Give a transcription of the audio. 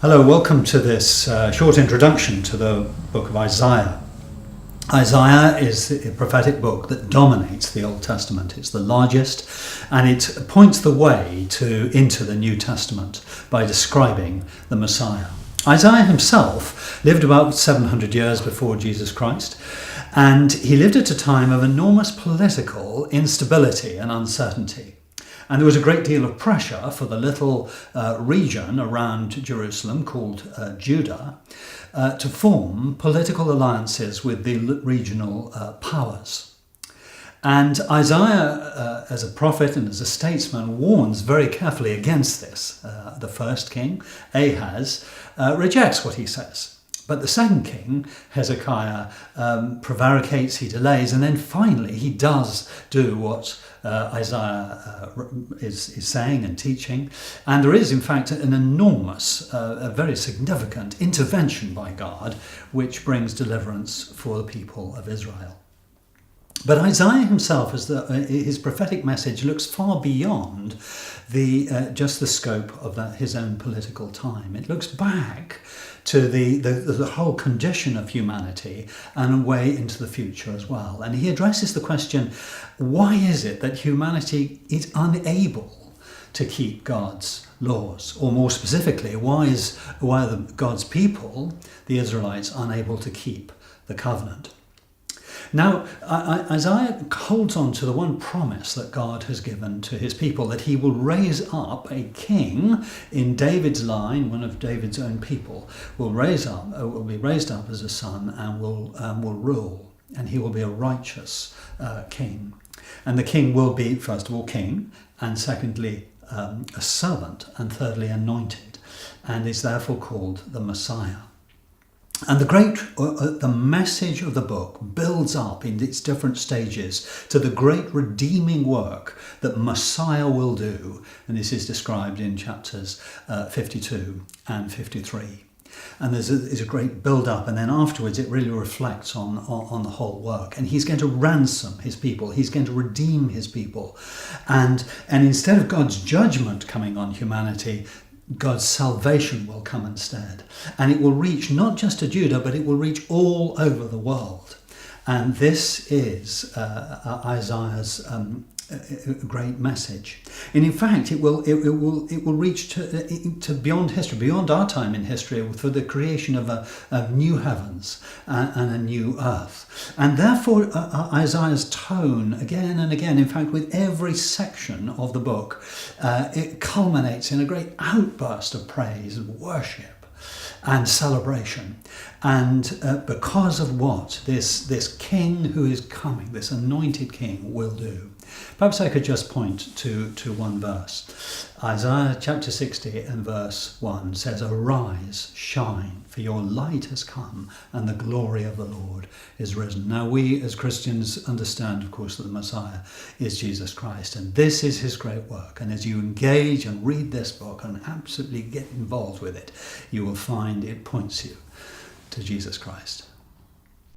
Hello, welcome to this short introduction to the book of Isaiah. Isaiah is a prophetic book that dominates the Old Testament. It's the largest, and it points the way into the New Testament by describing the Messiah. Isaiah himself lived about 700 years before Jesus Christ, and he lived at a time of enormous political instability and uncertainty. And there was a great deal of pressure for the little region around Jerusalem called Judah to form political alliances with the regional powers. And Isaiah, as a prophet and as a statesman, warns very carefully against this. The first king, Ahaz, rejects what he says. But the second king, Hezekiah, prevaricates, he delays, and then finally he does do what Isaiah is saying and teaching. And there is, in fact, an enormous, a very significant intervention by God, which brings deliverance for the people of Israel. But Isaiah himself, his prophetic message looks far beyond just the scope of his own political time. It looks back to the whole condition of humanity and a way into the future as well. And he addresses the question, why is it that humanity is unable to keep God's laws? Or more specifically, why are God's people, the Israelites, unable to keep the covenant? Now, Isaiah holds on to the one promise that God has given to his people, that he will raise up a king in David's line, one of David's own people, will be raised up as a son and will rule, and he will be a righteous king. And the king will be, first of all, king, and secondly, a servant, and thirdly, anointed, and is therefore called the Messiah. And the message of the book builds up in its different stages to the great redeeming work that Messiah will do. And this is described in chapters 52 and 53. And there's a great build-up, and then afterwards it really reflects on the whole work. And he's going to ransom his people. He's going to redeem his people. And instead of God's judgment coming on humanity, God's salvation will come instead. And it will reach not just to Judah, but it will reach all over the world. And this is Isaiah's great message. And in fact, it will reach to beyond history, beyond our time in history, for the creation of new heavens and a new earth. And therefore, Isaiah's tone, again and again, in fact, with every section of the book, it culminates in a great outburst of praise and worship and celebration. And because of what this king who is coming, this anointed king, will do. Perhaps I could just point to one verse. Isaiah chapter 60 and verse 1 says, "Arise, shine, for your light has come, and the glory of the Lord is risen." Now we as Christians understand, of course, that the Messiah is Jesus Christ, and this is his great work. And as you engage and read this book and absolutely get involved with it, you will find it points you to Jesus Christ.